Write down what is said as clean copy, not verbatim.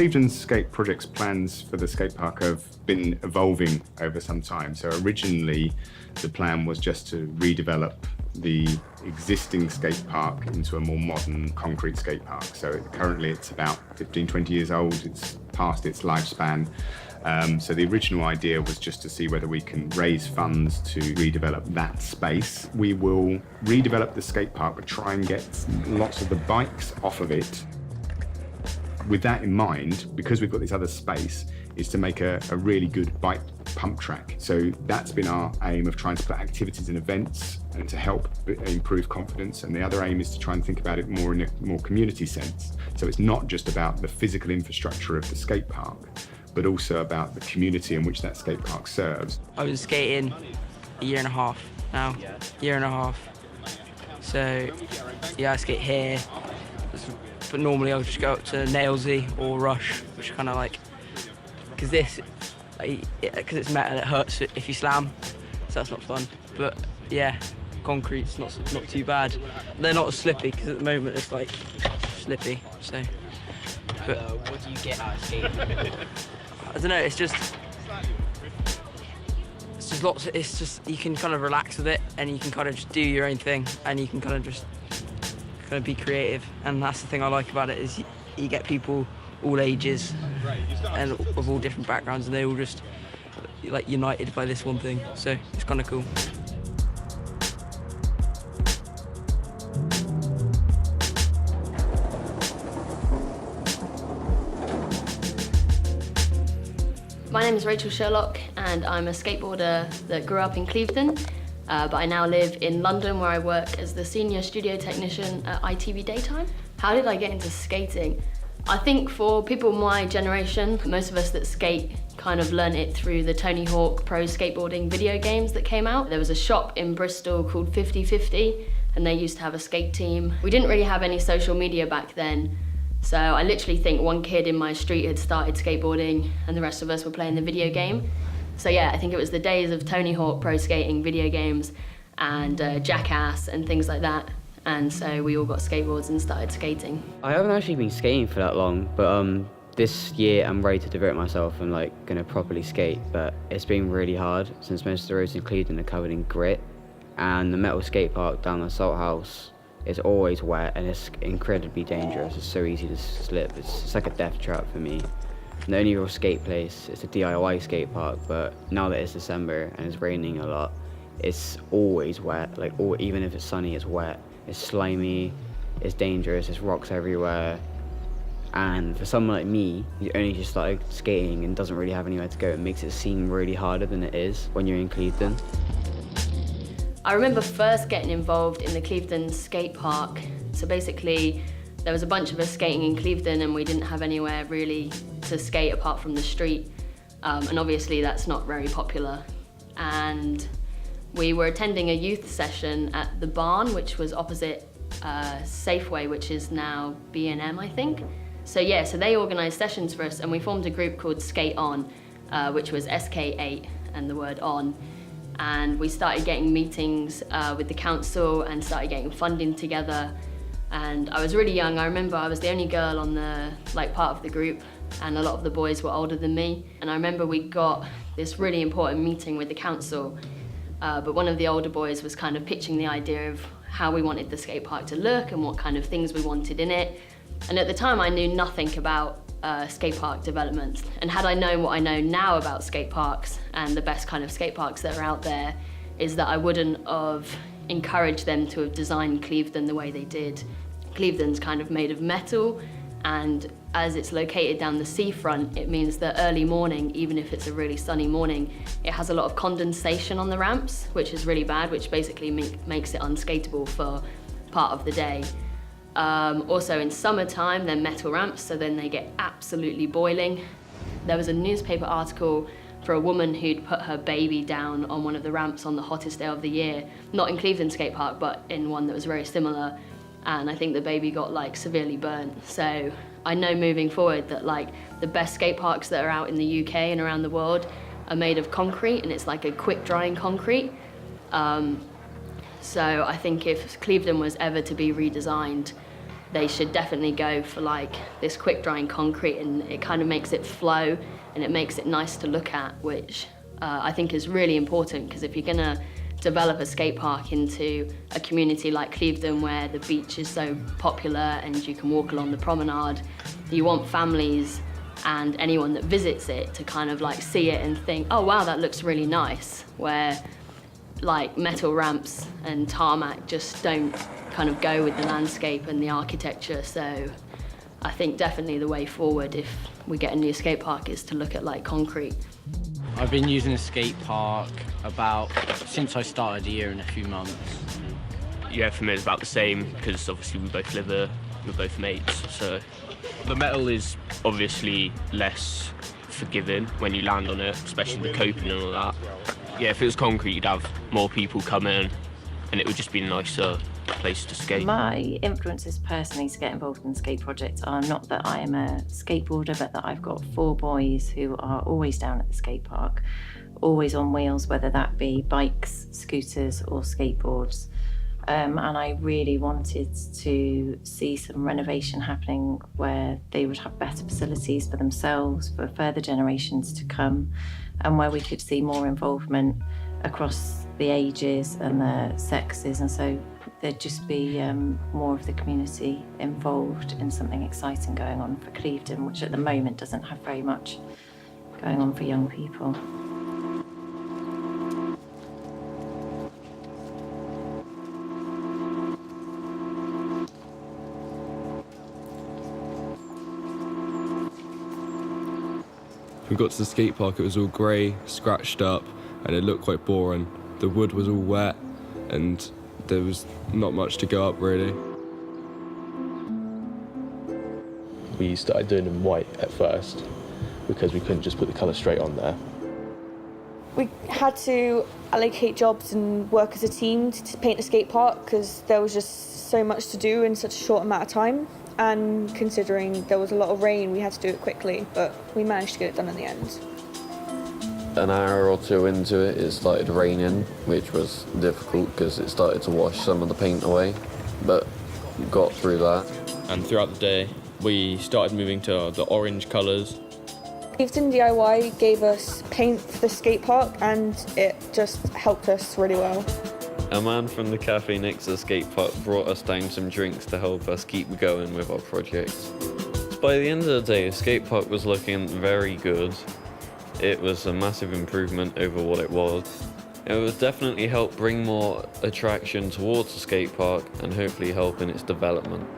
Clevedon Skate Project's plans for the skate park have been evolving over some time. So originally, the plan was just to redevelop the existing skate park into a more modern concrete skate park. So currently it's about 15, 20 years old. It's past its lifespan. So the original idea was just to see whether we can raise funds to redevelop that space. We will redevelop the skate park, but try and get lots of the bikes off of it. With that in mind, because we've got this other space, is to make a really good bike pump track. So that's been our aim, of trying to put activities and events and to help improve confidence. And the other aim is to try and think about it more in a more community sense. So it's not just about the physical infrastructure of the skate park, but also about the community in which that skate park serves. I've been skating a year and a half now, year and a half. So yeah, I skate here, but normally I'll just go up to Nailsy or Rush, which kind of like, because it's metal, it hurts if you slam, so that's not fun. But yeah, concrete's not too bad. They're not as slippy, because at the moment it's like slippy. So, but what do you get out of skating? I don't know. It's just lots. It's just you can kind of relax with it, and you can kind of just do your own thing, and you can kind of just be creative. And that's the thing I like about it, is you get people all ages and of all different backgrounds, and they all just like united by this one thing. So it's kind of cool. My name is Rachel Sherlock, and I'm a skateboarder that grew up in Clevedon, but I now live in London, where I work as the senior studio technician at ITV Daytime. How did I get into skating? I think for people my generation, most of us that skate kind of learnt it through the Tony Hawk Pro Skateboarding video games that came out. There was a shop in Bristol called 50/50, and they used to have a skate team. We didn't really have any social media back then, so I literally think one kid in my street had started skateboarding and the rest of us were playing the video game. So yeah, I think it was the days of Tony Hawk Pro Skating video games and Jackass and things like that. And so we all got skateboards and started skating. I haven't actually been skating for that long, but this year I'm ready to devote myself and gonna properly skate. But it's been really hard since most of the roads in Clevedon are covered in grit, and the metal skate park down the Salt House is always wet and it's incredibly dangerous. It's so easy to slip. It's like a death trap for me. And the only real skate place is a DIY skate park, but now that it's December and it's raining a lot, it's always wet. Even if it's sunny, it's wet. It's slimy, it's dangerous, there's rocks everywhere. And for someone like me, who only just started skating and doesn't really have anywhere to go, it makes it seem really harder than it is when you're in Clevedon. I remember first getting involved in the Clevedon Skate Park. So basically, there was a bunch of us skating in Clevedon and we didn't have anywhere really to skate apart from the street. And obviously that's not very popular. And we were attending a youth session at the Barn, which was opposite Safeway, which is now B&M, I think. So yeah, so they organised sessions for us, and we formed a group called Skate On, which was SK8 and the word on. And we started getting meetings with the council and started getting funding together. And I was really young. I remember I was the only girl on the part of the group, and a lot of the boys were older than me. And I remember we got this really important meeting with the council. But one of the older boys was kind of pitching the idea of how we wanted the skate park to look and what kind of things we wanted in it. And at the time I knew nothing about skate park development. And had I known what I know now about skate parks and the best kind of skate parks that are out there, is that I wouldn't have encouraged them to have designed Clevedon the way they did. Clevedon's kind of made of metal, and as it's located down the seafront, it means that early morning, even if it's a really sunny morning, it has a lot of condensation on the ramps, which is really bad, which basically makes it unskateable for part of the day. Also in summertime, they're metal ramps, so then they get absolutely boiling. There was a newspaper article for a woman who'd put her baby down on one of the ramps on the hottest day of the year, not in Clevedon Skate Park, but in one that was very similar. And I think the baby got severely burnt. So I know moving forward that the best skate parks that are out in the UK and around the world are made of concrete, and it's like a quick drying concrete. So I think if Clevedon was ever to be redesigned, they should definitely go for like this quick drying concrete, and it kind of makes it flow and it makes it nice to look at, which I think is really important, because if you're gonna develop a skate park into a community like Clevedon where the beach is so popular and you can walk along the promenade, you want families and anyone that visits it to kind of like see it and think, oh wow, that looks really nice, where like metal ramps and tarmac just don't kind of go with the landscape and the architecture. So I think definitely the way forward if we get a new skate park is to look at like concrete. I've been using a skate park since I started, a year and a few months. Yeah, for me it's about the same, because obviously we both live there, we're both mates, so the metal is obviously less forgiving when you land on it, especially the coping and all that. Yeah, if it was concrete you'd have more people come in and it would just be a nicer place to skate. My influences personally to get involved in the skate project are not that I am a skateboarder, but that I've got 4 boys who are always down at the skate park, always on wheels, whether that be bikes, scooters or skateboards. And I really wanted to see some renovation happening where they would have better facilities for themselves, for further generations to come, and where we could see more involvement across the ages and the sexes, and so there'd just be more of the community involved in something exciting going on for Clevedon, which at the moment doesn't have very much going on for young people. We got to the skate park, it was all grey, scratched up, and it looked quite boring. The wood was all wet, and there was not much to go up, really. We started doing them white at first, because we couldn't just put the colour straight on there. We had to allocate jobs and work as a team to paint the skate park, because there was just so much to do in such a short amount of time. And considering there was a lot of rain, we had to do it quickly, but we managed to get it done in the end. An hour or two into it, it started raining, which was difficult because it started to wash some of the paint away, but we got through that. And throughout the day, we started moving to the orange colours. Clevedon DIY gave us paint for the skate park, and it just helped us really well. A man from the cafe next to the skate park brought us down some drinks to help us keep going with our project. By the end of the day, the skate park was looking very good. It was a massive improvement over what it was. It would definitely help bring more attraction towards the skate park and hopefully help in its development.